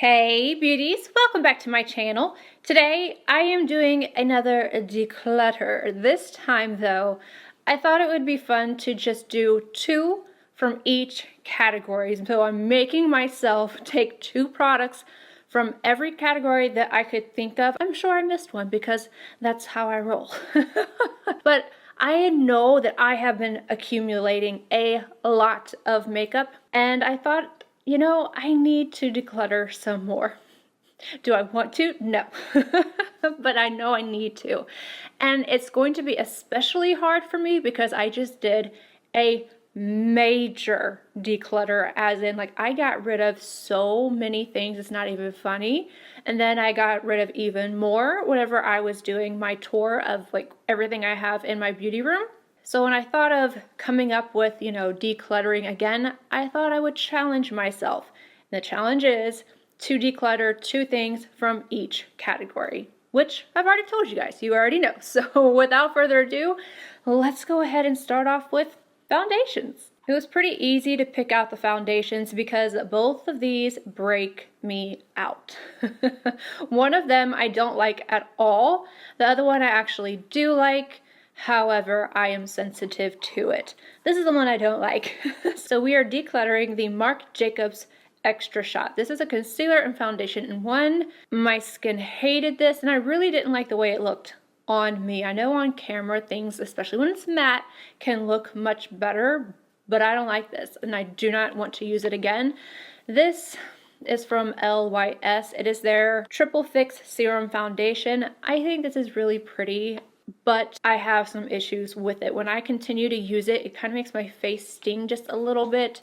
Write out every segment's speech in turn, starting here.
Hey beauties, welcome back to my channel. Today I am doing another declutter. This time though, I thought it would be fun to just do two from each category. So I'm making myself take two products from every category that I could think of. I'm sure I missed one because that's how I roll. But I know that I have been accumulating a lot of makeup and I thought, you know, I need to declutter some more. Do I want to? No. But I know I need to. And it's going to be especially hard for me because I just did a major declutter, as in like I got rid of so many things it's not even funny. And then I got rid of even more whenever I was doing my tour of like everything I have in my beauty room. So when I thought of coming up with, you know, decluttering again, I thought I would challenge myself. And the challenge is to declutter two things from each category, which I've already told you guys, you already know. So without further ado, let's go ahead and start off with foundations. It was pretty easy to pick out the foundations because both of these break me out. One of them I don't like at all. The other one I actually do like. However, I am sensitive to it. This is the one I don't like. So we are decluttering the Marc Jacobs Extra Shot. This is a concealer and foundation in one. My skin hated this and I really didn't like the way it looked on me. I know on camera things, especially when it's matte, can look much better, but I don't like this and I do not want to use it again. This is from LYS. It is their Triple Fix Serum Foundation. I think this is really pretty, but I have some issues with it. When I continue to use it, it kind of makes my face sting just a little bit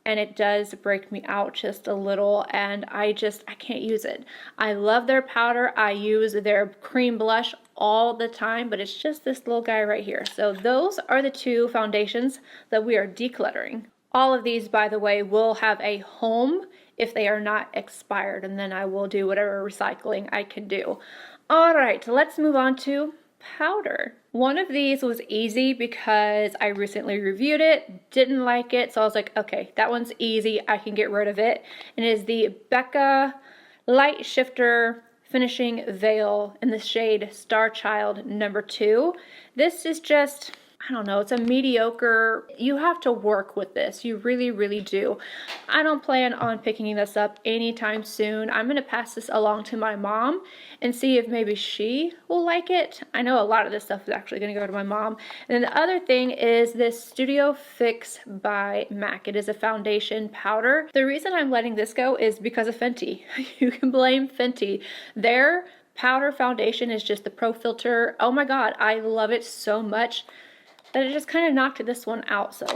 and it does break me out just a little and I can't use it. I love their powder. I use their cream blush all the time, but it's just this little guy right here. So those are the two foundations that we are decluttering. All of these, by the way, will have a home if they are not expired, and then I will do whatever recycling I can do. All right, let's move on to powder. One of these was easy because I recently reviewed it, didn't like it, so I was like, okay, that one's easy, I can get rid of it. And it is the Becca Light Shifter Finishing Veil in the shade Star Child number 2. This is just, I don't know, it's a mediocre, you have to work with this, you really, really do. I don't plan on picking this up anytime soon. I'm going to pass this along to my mom and see if maybe she will like it. I know a lot of this stuff is actually going to go to my mom. And then the other thing is this Studio Fix by MAC. It is a foundation powder. The reason I'm letting this go is because of Fenty. You can blame Fenty. Their powder foundation is just the Pro Filter. Oh my god, I love it so much that it just kind of knocked this one out, so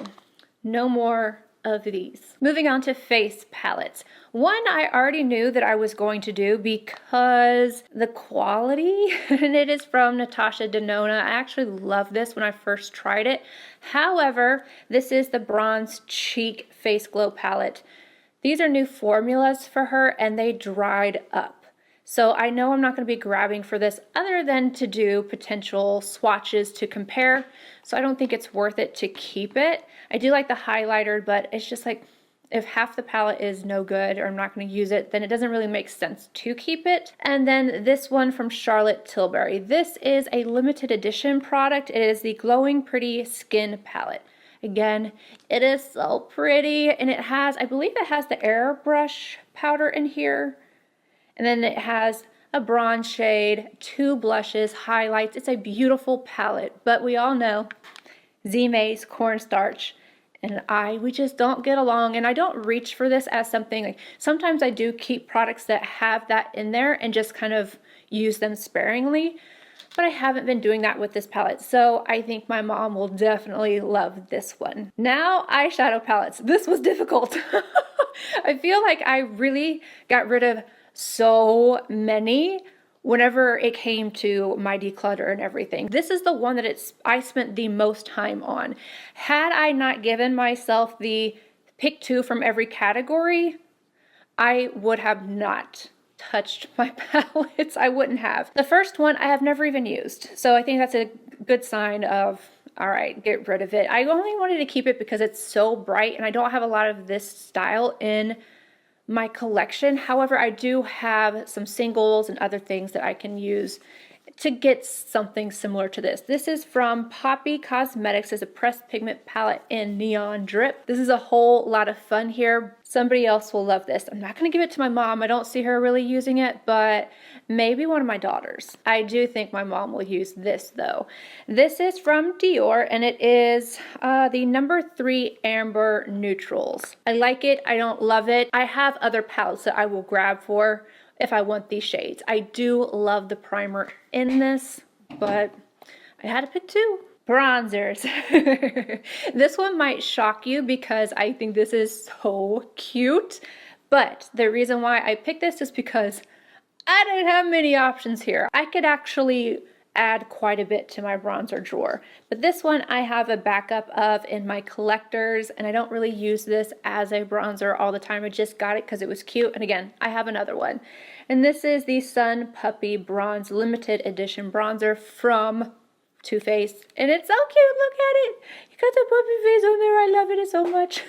no more of these. Moving on to face palettes. One I already knew that I was going to do because the quality, and it is from Natasha Denona. I actually loved this when I first tried it. However, this is the Bronze Cheek Face Glow palette. These are new formulas for her and they dried up. So I know I'm not going to be grabbing for this other than to do potential swatches to compare. So I don't think it's worth it to keep it. I do like the highlighter, but it's just like if half the palette is no good or I'm not going to use it, then it doesn't really make sense to keep it. And then this one from Charlotte Tilbury. This is a limited edition product. It is the Glowing Pretty Skin Palette. Again, it is so pretty and it has, I believe it has the airbrush powder in here. And then it has a bronze shade, 2 blushes, highlights. It's a beautiful palette, but we all know Z-May's cornstarch and we just don't get along, and I don't reach for this as something like, sometimes I do keep products that have that in there and just kind of use them sparingly, but I haven't been doing that with this palette, so I think my mom will definitely love this one. Now, eyeshadow palettes. This was difficult. I feel like I really got rid of so many whenever it came to my declutter and everything. This is the one that I spent the most time on. Had I not given myself the pick 2 from every category, I would have not touched my palettes. I wouldn't have. The first one I have never even used, so I think that's a good sign of, all right, get rid of it. I only wanted to keep it because it's so bright and I don't have a lot of this style in my collection. However, I do have some singles and other things that I can use to get something similar to this. This is from Poppy Cosmetics. It's a pressed pigment palette in Neon Drip. This is a whole lot of fun here. Somebody else will love this. I'm not gonna give it to my mom. I don't see her really using it, but maybe one of my daughters. I do think my mom will use this though. This is from Dior, and it is the number 3 Amber Neutrals. I like it, I don't love it. I have other palettes that I will grab for if I want these shades. I do love the primer in this, but I had to pick 2. Bronzers. This one might shock you because I think this is so cute, but the reason why I picked this is because I didn't have many options here. I could actually add quite a bit to my bronzer drawer, but this one I have a backup of in my collectors, and I don't really use this as a bronzer all the time. I just got it because it was cute, and again, I have another one, and this is the Sun Puppy Bronze Limited Edition Bronzer from Too Faced, and it's so cute. Look at it. You got the puppy face on there. I love it so much.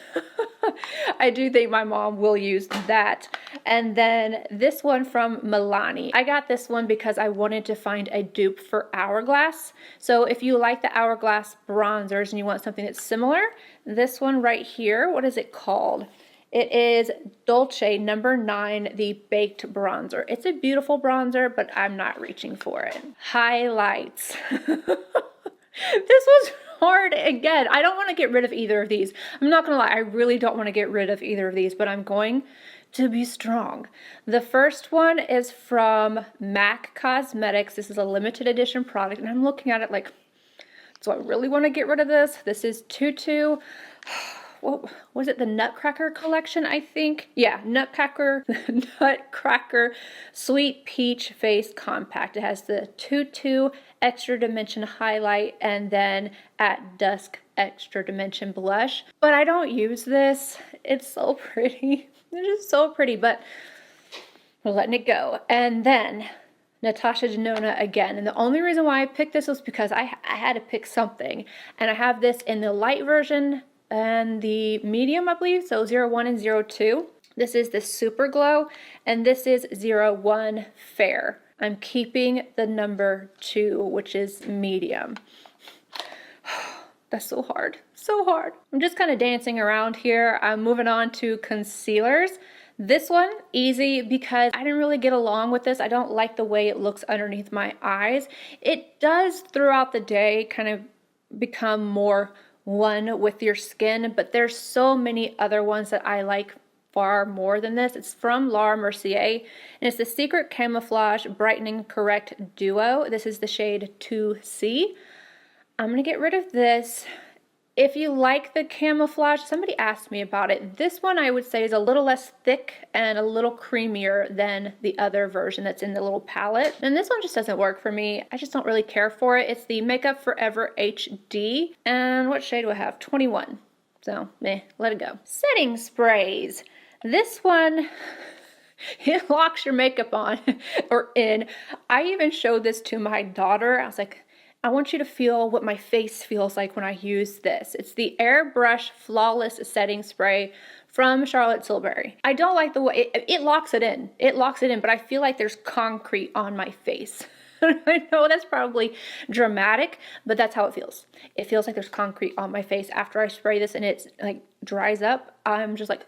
I do think my mom will use that. And then this one from Milani. I got this one because I wanted to find a dupe for Hourglass. So if you like the Hourglass bronzers and you want something that's similar, this one right here, what is it called? It is Dolce number 9, the Baked Bronzer. It's a beautiful bronzer, but I'm not reaching for it. Highlights. This was hard again. I don't want to get rid of either of these. I'm not gonna lie, I really don't want to get rid of either of these, but I'm going to be strong. The first one is from MAC Cosmetics. This is a limited edition product, and I'm looking at it like, do I really want to get rid of this? This is Tutu. What was it, the Nutcracker collection, I think? Yeah, Nutcracker Sweet Peach Face Compact. It has the Tutu Extra Dimension Highlight and then At Dusk Extra Dimension Blush. But I don't use this. It's so pretty. It's just so pretty, but we're letting it go. And then Natasha Denona again. And the only reason why I picked this was because I had to pick something. And I have this in the light version and the medium, I believe, so 01 and 02. This is the Super Glow, and this is 01 Fair. I'm keeping the number 2, which is medium. That's so hard, so hard. I'm just kind of dancing around here. I'm moving on to concealers. This one, easy, because I didn't really get along with this. I don't like the way it looks underneath my eyes. It does throughout the day kind of become more one with your skin, but there's so many other ones that I like far more than this. It's from Laura Mercier, and it's the Secret Camouflage Brightening Correct Duo. This is the shade 2C. I'm gonna get rid of this. If you like the camouflage, somebody asked me about it. This one I would say is a little less thick and a little creamier than the other version that's in the little palette. And this one just doesn't work for me. I just don't really care for it. It's the Makeup Forever HD. And what shade do I have? 21. So, let it go. Setting sprays. This one, it locks your makeup on or in. I even showed this to my daughter. I was like, I want you to feel what my face feels like when I use this. It's the Airbrush Flawless Setting Spray from Charlotte Tilbury. I don't like the way, it locks it in. It locks it in, but I feel like there's concrete on my face. I know that's probably dramatic, but that's how it feels. It feels like there's concrete on my face after I spray this and it's like dries up. I'm just like,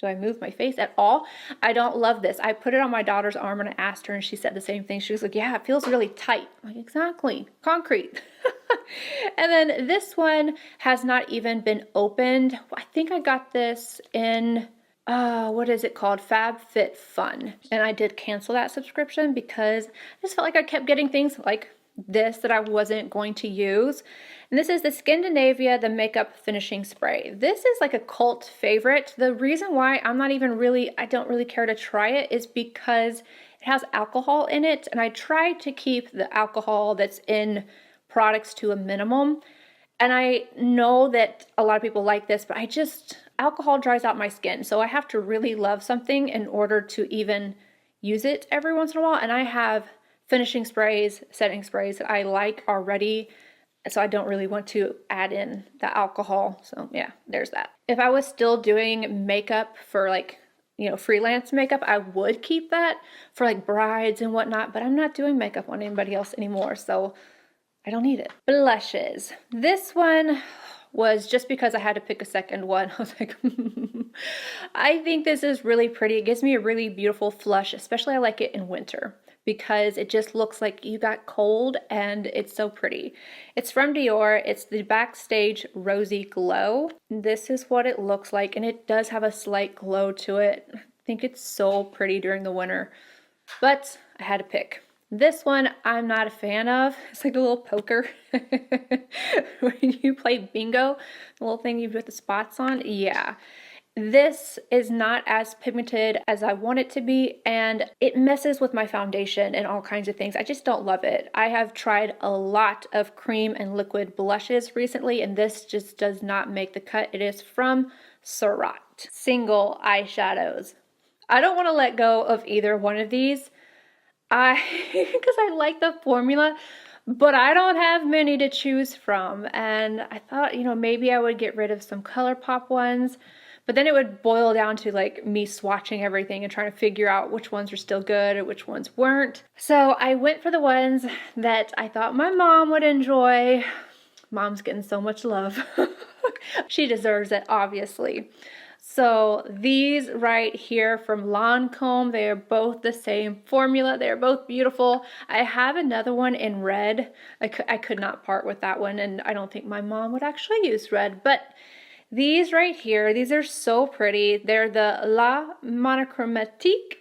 do I move my face at all? I don't love this. I put it on my daughter's arm and I asked her and she said the same thing. She was like, yeah, it feels really tight. I'm like, exactly, concrete. And then this one has not even been opened. I think I got this in, what is it called? FabFitFun. And I did cancel that subscription because I just felt like I kept getting things like this that I wasn't going to use. And this is the Scandinavia, the Makeup Finishing Spray. This is like a cult favorite. The reason why I don't really care to try it is because it has alcohol in it, and I try to keep the alcohol that's in products to a minimum. And I know that a lot of people like this, but alcohol dries out my skin, so I have to really love something in order to even use it every once in a while. And I have finishing sprays, setting sprays that I like already, so I don't really want to add in the alcohol. So yeah, there's that. If I was still doing makeup for like you know, freelance makeup, I would keep that for like brides and whatnot, but I'm not doing makeup on anybody else anymore, so I don't need it. Blushes. This one was just because I had to pick a second one. I was like, I think this is really pretty. It gives me a really beautiful flush, especially I like it in winter because it just looks like you got cold and it's so pretty. It's from Dior. It's the Backstage Rosy Glow. This is what it looks like, and it does have a slight glow to it. I think it's so pretty during the winter, but I had to pick. This one I'm not a fan of. It's like a little poker when you play bingo, the little thing you put the spots on. Yeah. This is not as pigmented as I want it to be, and it messes with my foundation and all kinds of things. I just don't love it. I have tried a lot of cream and liquid blushes recently, and this just does not make the cut. It is from Surat. Single eyeshadows. I don't want to let go of either one of these. Because I like the formula, but I don't have many to choose from, and I thought, you know, maybe I would get rid of some ColourPop ones, but then it would boil down to like me swatching everything and trying to figure out which ones are still good or which ones weren't. So I went for the ones that I thought my mom would enjoy. Mom's getting so much love. She deserves it, obviously. So these right here from Lancome, they are both the same formula. They are both beautiful. I have another one in red. I could not part with that one, and I don't think my mom would actually use red. But these right here, these are so pretty. They're the La Monochromatique.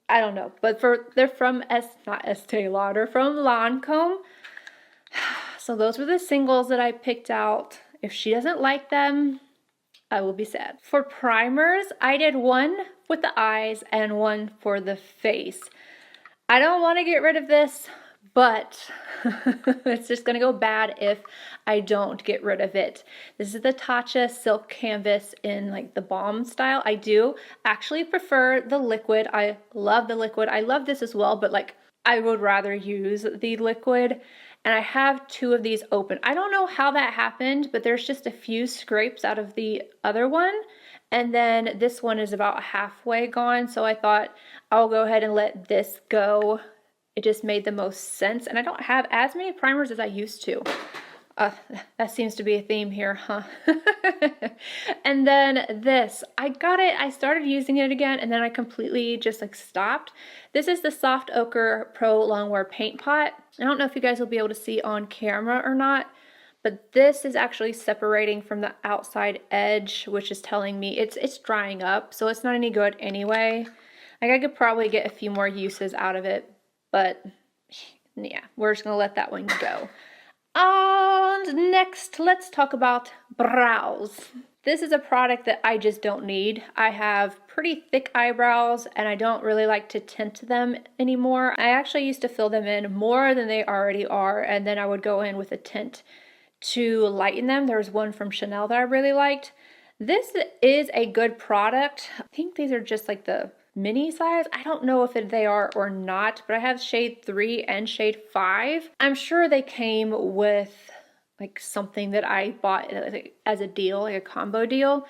I don't know, but they're from not Estee Lauder, from Lancome. So those were the singles that I picked out. If she doesn't like them, I will be sad. For primers, I did one with the eyes and one for the face. I don't want to get rid of this, but it's just going to go bad if I don't get rid of it. This is the Tatcha Silk Canvas in like the balm style. I do actually prefer the liquid. I love the liquid. I love this as well, but like I would rather use the liquid. And I have two of these open. I don't know how that happened, but there's just a few scrapes out of the other one. And then this one is about halfway gone. So I thought I'll go ahead and let this go. It just made the most sense. And I don't have as many primers as I used to. That seems to be a theme here, huh? And then this, I got it, I started using it again, and then I completely just like stopped. This is the Soft Ochre Pro Longwear Paint Pot. I don't know if you guys will be able to see on camera or not, but this is actually separating from the outside edge, which is telling me it's drying up, so it's not any good anyway. Like I could probably get a few more uses out of it, but yeah, we're just gonna let that one go. And next, let's talk about brows. This is a product that I just don't need. I have pretty thick eyebrows and I don't really like to tint them anymore. I actually used to fill them in more than they already are, and then I would go in with a tint to lighten them. There's one from Chanel that I really liked. This is a good product. I think these are just like the mini size. I don't know if they are or not, but I have shade 3 and shade 5. I'm sure they came with like something that I bought as a deal, like a combo deal.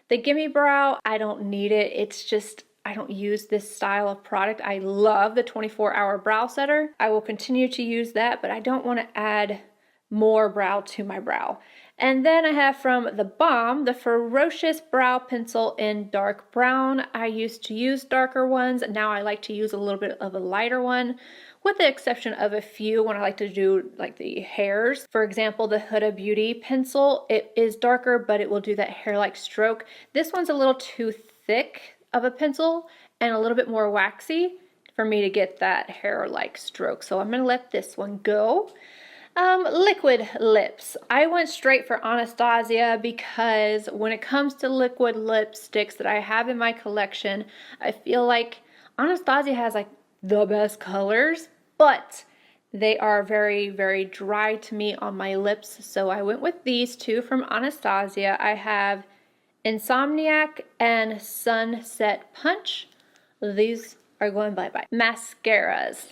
The Gimme Brow, I don't need it. It's just, I don't use this style of product. I love the 24-hour brow setter. I will continue to use that, but I don't want to add more brow to my brow. And then I have from The Balm, the Ferocious Brow Pencil in dark brown. I used to use darker ones. Now I like to use a little bit of a lighter one, with the exception of a few when I like to do like the hairs. For example, the Huda Beauty pencil, it is darker, but it will do that hair-like stroke. This one's a little too thick of a pencil and a little bit more waxy for me to get that hair-like stroke. So I'm gonna let this one go. Liquid lips. I went straight for Anastasia because when it comes to liquid lipsticks that I have in my collection, I feel like Anastasia has like the best colors, but they are very, very dry to me on my lips. So I went with these two from Anastasia. I have Insomniac and Sunset Punch. These are going bye-bye. Mascaras.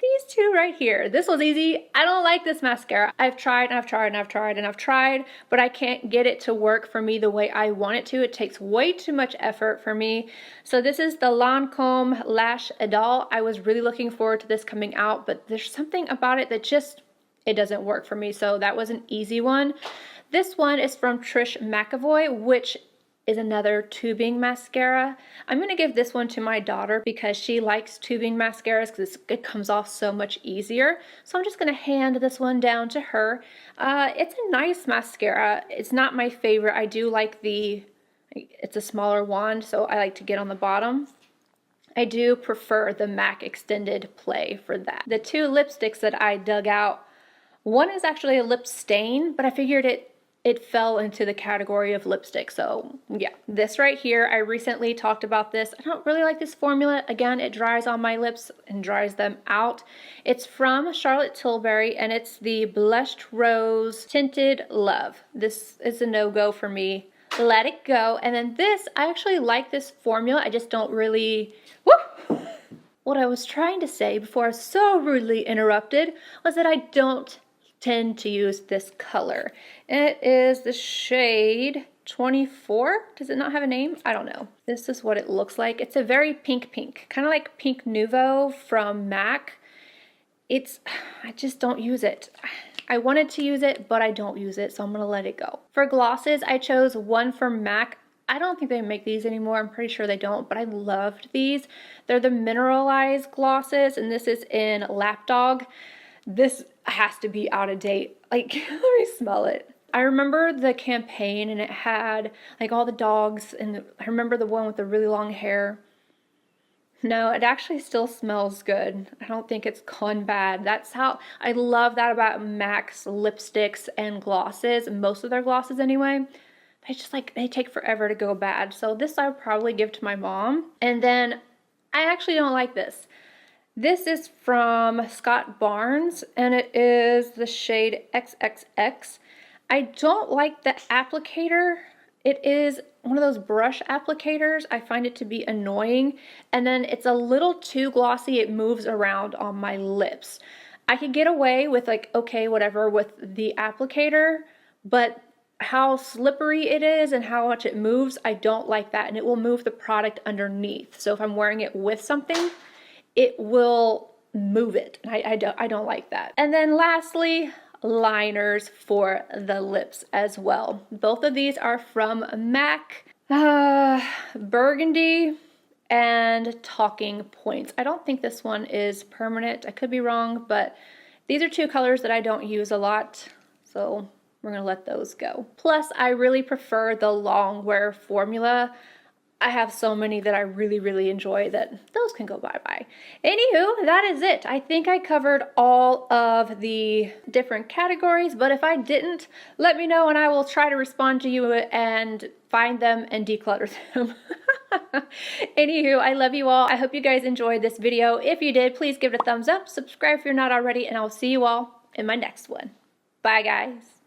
these two right here. This was easy. I don't like this mascara. I've tried and I've tried and I've tried and I've tried, but I can't get it to work for me the way I want it to. It takes way too much effort for me. So this is the Lancome Lash Idole. I was really looking forward to this coming out, but there's something about it that just, it doesn't work for me. So that was an easy one. This one is from Trish McAvoy, which is another tubing mascara. I'm gonna give this one to my daughter because she likes tubing mascaras because it comes off so much easier. So I'm just gonna hand this one down to her. It's a nice mascara. It's not my favorite. I do like it's a smaller wand, so I like to get on the bottom. I do prefer the MAC Extended Play for that. The two lipsticks that I dug out, one is actually a lip stain, but I figured it fell into the category of lipstick. So yeah, this right here, I recently talked about this. I don't really like this formula. Again, it dries on my lips and dries them out. It's from Charlotte Tilbury and it's the Blushed Rose Tinted Love. This is a no-go for me. Let it go. And then this, I actually like this formula. I just don't really, whoop! What I was trying to say before I was so rudely interrupted was that I don't tend to use this color. It is the shade 24. Does it not have a name? I don't know. This is what it looks like. It's a very pink, kind of like Pink Nouveau from MAC. I just don't use it. I wanted to use it, but I don't use it, so I'm gonna let it go. For glosses, I chose one from MAC. I don't think they make these anymore. I'm pretty sure they don't, but I loved these. They're the Mineralized Glosses, and this is in Lapdog. This has to be out of date. Like, let me smell it. I remember the campaign and it had like all the dogs, and I remember the one with the really long hair. No, it actually still smells good. I don't think it's gone bad. That's how, I love that about MAC's lipsticks and glosses, most of their glosses anyway. They just like, they take forever to go bad. So this I would probably give to my mom. And then I actually don't like this. This is from Scott Barnes, and it is the shade XXX. I don't like the applicator. It is one of those brush applicators. I find it to be annoying, and then it's a little too glossy. It moves around on my lips. I could get away with like, okay, whatever with the applicator, but how slippery it is and how much it moves, I don't like that, and it will move the product underneath. So if I'm wearing it with something, it will move it. I don't like that. And then lastly, liners for the lips as well. Both of these are from MAC. Burgundy and Talking Points. I don't think this one is permanent. I could be wrong, but these are two colors that I don't use a lot, so we're gonna let those go. Plus, I really prefer the long wear formula. I have so many that I really enjoy that those can go bye-bye. Anywho, that is it. I think I covered all of the different categories, but if I didn't, let me know and I will try to respond to you and find them and declutter them. Anywho, I love you all. I hope you guys enjoyed this video. If you did, please give it a thumbs up, subscribe if you're not already, and I'll see you all in my next one. Bye, guys.